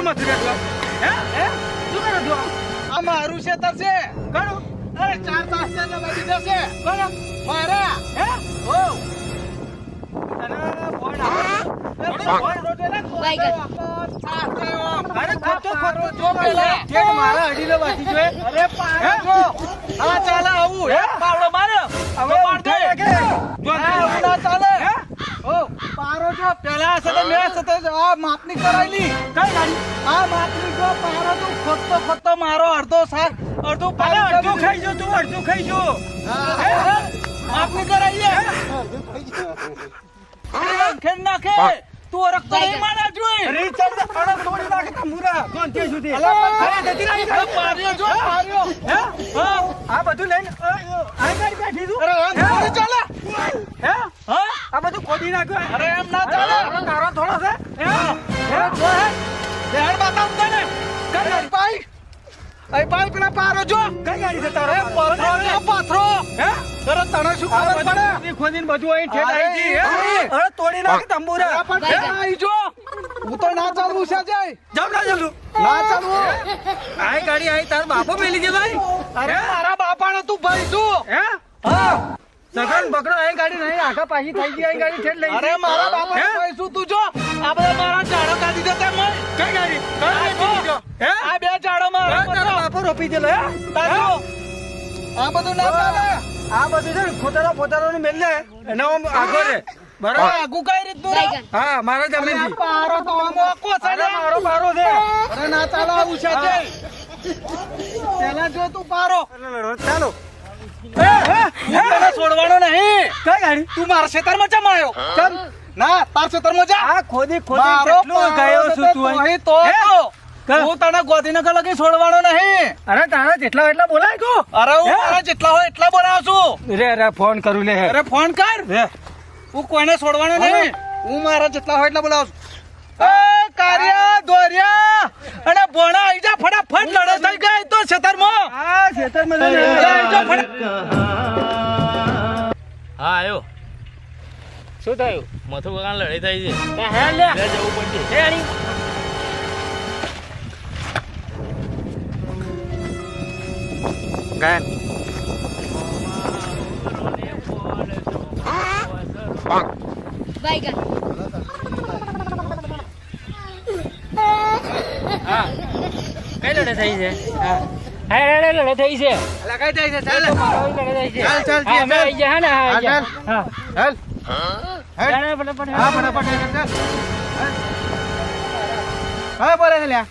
મથું બેઠો હે હે શું કરો છો આ મારું ખેતર છે કણું અરે 4 તાસ ને બધી દેશે કોણ મારા હે ઓ અરે ફોન અરે ખોટો જો પેલા ઠેક મારા અડીલો વાસી જોએ અરે પાડો જો હા ચાલે આવું હે પાવડો માર્યો હવે પાડો કે જો ના ચાલે ઓ પારો જો પેલા સતે મેં સતે આ માપની કરાયેલી કઈ ગાડી આ માપની જો પારો તું ખોટતો મારો અડધો સાર અડધો અરે અડધું ખાઈ જો તું અડધું ખાઈ જો હે માપની કરાઈએ ખેડ નાખે તું રખતો નહીં માના જોઈ અરે ચાલ અરે તોડી નાખે તમુરા કોણ કે સુધી અરે જતી રહી માર્યો જો માર્યો હે હા આ બધું લઈને આ ગાડી બેઠી તું અરે એમ થોડી ચાલે હે હા આ બધું ખોદી નાખ્યો અરે એમ ના ચાલે અરે તારો થોડો છે હે હે જો હે દેડ બતાવ તને કઈ પાઈ એ પાઈ પેલા પારો જો કઈ ગાડી છે તારો પાથરો હે તને તને શું ખબર પડે ખોદીને બધું અહીં ઠેઠ આવી ગઈ હે અરે તોડી નાખે તંબુરા પણ આવી જો હું તો ના ચાલવું છે જય જાવ ના ચાલુ ના ચાલવું આઈ ગાડી આઈ તાર બાપો મેલી ગયો ભાઈ અરે મારા બાપાનો તું ભાઈ છું હે હા સગન બકરો આઈ ગાડી નહીં આખા પાછી થઈ ગઈ આઈ ગાડી ઠેઠ લઈ અરે મારા બાપાનો હે? ભાઈ છું તું જો આ બધા મારા ઝાડો કાઢી દે તે મય કઈ ગાડી કઈ ગાડી હે આ બે ઝાડો મારા તારો બાપો રોપી દેલો હે તાજો આ બધું ના ચાલે આ બધું છે ને ખોતરો નું મેલ લે એનો આગો રે બરાબર આગુ કઈ રીતનું રે? હા મારા જમીન આ પારો તો આમ ઓકો છે ને મારો પારો છે અરે ના ચાલે આવું છે જય પેલા જો તું પારો ચાલો તને છોડવાનો નહીં કઈ ગાડી તું મારા ખેતરમાં જમ આવ્યો ચમ ના તાર ખેતરમાં જા આ ખોદી મારો કેટલું ગયો છું તું અહીં? અહીં તો હે? હું તને ગોધીનગર લગી છોડવાનો નહીં અરે તારા જેટલા એટલા બોલાય કો અરે હું હે? મારા જેટલા હોય એટલા બોલાવું છું રે ફોન કરું લે અરે ફોન કર રે હું કોઈને છોડવાનો નહીં હું મારા જેટલા હોય એટલા બોલાવું છું એ કારિયા દોરિયા અને ભોણા આઈ જા ફટાફટ લડત થઈ ગઈ તો ખેતરમાં આ ખેતરમાં લઈને આઈ જા ફટાફટ હા આવ્યો શું થયું મથુર કાકા લડાઈ થઈ છે હે લે લે જવું પડશે હે આની ગાયન Baiklah. હા કઈ લડાઈ થઈ છે હા હા લડાઈ થઈ છે લગાઈ જાય છે ચાલ લડાઈ થઈ છે ચાલ, ચાલ, હા, અમે ચાલ. આવી ગયા હે ને હા આવી ગયા. ચાલ. હા હેલ જાણે ફટાફટ હા ફટાફટ ચાલ હા બોલે લ્યા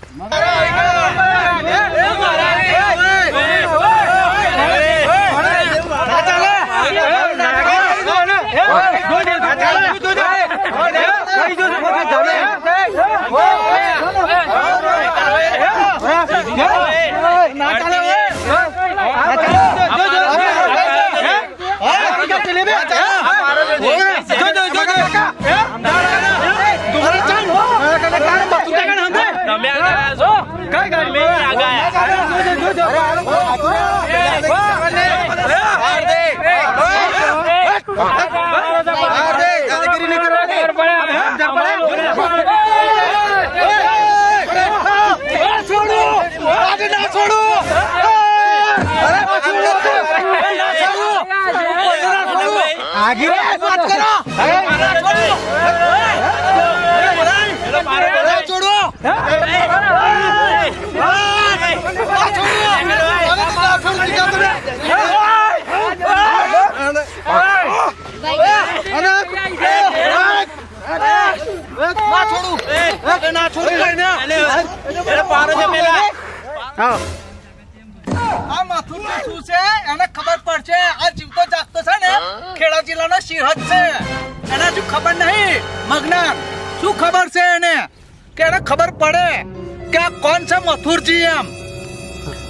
તમે આગળ છો કઈ ગાડી મેં આગે વાત કરો છોડો આ માથું શું છે એને ખબર પડશે આ જીવતો જાગતો છે ને ખેડા જિલ્લાનો સિંહજ છે એને શું ખબર નહીં મગના શું ખબર છે એને કે એને ખબર પડે કે આ કોણ છે મથુરજી એમ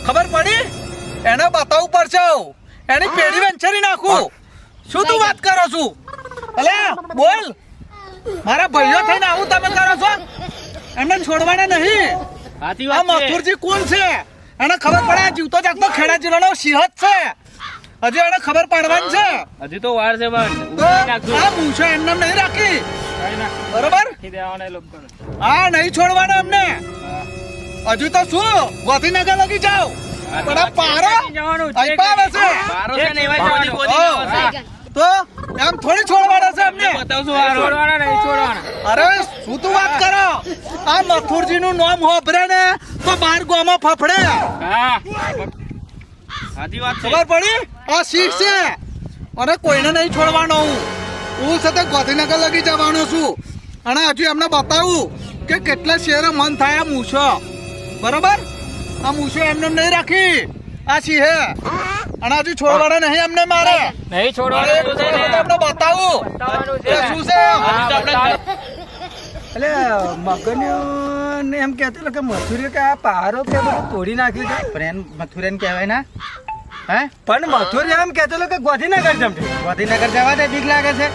ખબર પડી એને બતાવવું પડશે એની પેઢી વેંચરી નાખું શું તું વાત કરો છું અલે બોલ મારા ભાઈઓ થઈને આવું તમે કરો છો એમને છોડવાના નહીં સાચી આ વાત છે મથુરજી કોણ છે એને ખબર પડે આ જીવતો જાગતો ખેડા જિલ્લાનો સિંહજ છે હજી એને ખબર પાડવાની છે હજી તો વાર છે પણ તો આ મૂછો એમને નહીં રાખી બરોબર હા નહીં છોડવાના એમને હજુ તો શું ગાંધીનગર લગી જાઓ પણ આ પારો અહીં પાવે છે તો એમ થોડી છોડવાના છે અમને અરે શું તું વાત કરો આ મથુરજી નું નામ હોભરે ને તો બાર ગામમાં ફફડે ખબર પડી આ શીખ છે અને કોઈને નહીં છોડવાનો હું સાથે ગાંધીનગર લગી જવાનો છું અને હજુ એમને બતાવું કે કેટલા શેરો મન થાય આ મૂછો બરોબર આ મૂછો એમને નહીં રાખી આ સિંહે અને હજુ છોડવાના નહીં એમને મારે નહીં છોડવાનું બતાવું શું છે એટલે મગન એમ કહેતો કે મથુરી કે આ પહાડો કે બધું તોડી નાખ્યું છે પણ મથુરેન કહેવાય ના હે પણ મથુરી એમ કહેતો કે ગાંધીનગર જમતી ગાંધીનગર જવા દે બીક લાગે છે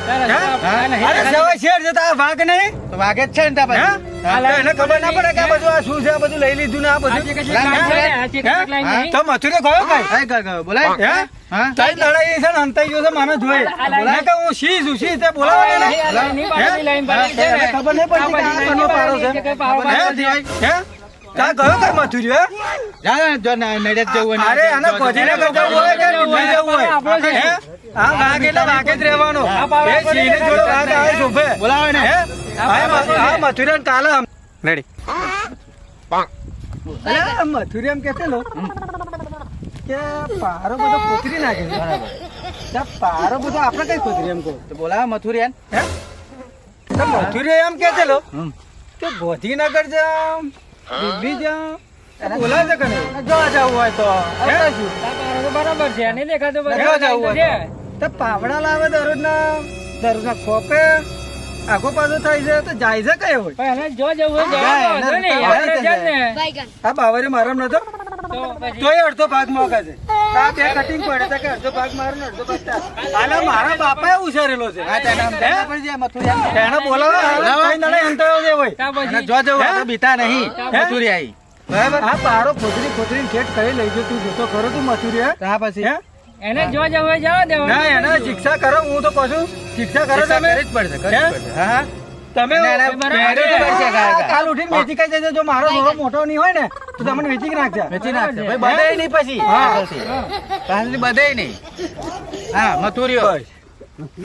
અરે સવાય શેર છે તો આ વાઘ નહીં તો વાગે જ છે ને ત્યાં પછી એને ખબર ના પડે કે આ બધું આ શું છે આ બધું લઈ લીધું ને આ બધું તો મથુરી ગયો કઈ ગયો બોલાય હા તઈ લડાઈ છે ને અંતાઈ ગયો છે મને જોઈ બોલાય કે હું શી છું શી તે બોલાવે ખબર નહીં પડતી કે આ કનો પાડો છે હે કા ગયો કઈ મથુરી હે જો નડે જવું અરે આને ગાંધીનગર જવું હોય કે દિલ્હી જવું હોય હે આ વાઘ એટલે વાઘ જ રહેવાનો એ સિંહને જોડે વાઘ આવે શોભે બોલાવે ને હે આ મથુરી કાલે રેડી અરે મથુરી એમ કહેતે લો કે પારો બધો કોતરી નાખે છે બરાબર પારો બધો આપણે કઈ કોતરી એમ કહો તો બોલાવે મથુરિયન હે તો મથુરી એમ કહેતે લો કે ગાંધીનગર જામ દિલ્હી જામ બોલા છે કે નહીં જો જવું હોય તો બરાબર છે નહીં દેખાતું જો જવું હોય તો પાવડા લાવે દરરોજના ખોપે આગો પાછો થાય છે તો જાય છે કઈ હોય પણ જો જવું હોય આ બાવરે મારમ નતો તોય અડધો ભાગ મોકે છે આ બે કટિંગ પડે તો કે અડધો ભાગ મારો ને અડધો ભાગ આલા મારા બાપાએ ઉછેરેલો છે તેને બોલાવો જો જવું તો બીતા નહીં મથુરી આવી બરાબર આ પારો ખોતરી ઠેઠ કરી લઈ જો તું જોતો ખરો તું મથુરી ત્યાં પછી એને જો જવું હોય જવા દેવાનું ના એને શિક્ષા કરો હું તો કહું છું શિક્ષા કરો તમે કરી જ પડશે હા તમે કાલ ઉઠીને વેચી કઈ જશે જો મારો થોડો મોટો નહીં હોય ને તો તમને વેચી નાખશે ભાઈ બધે નહીં પછી બધે નહીં હા મથુરીઓ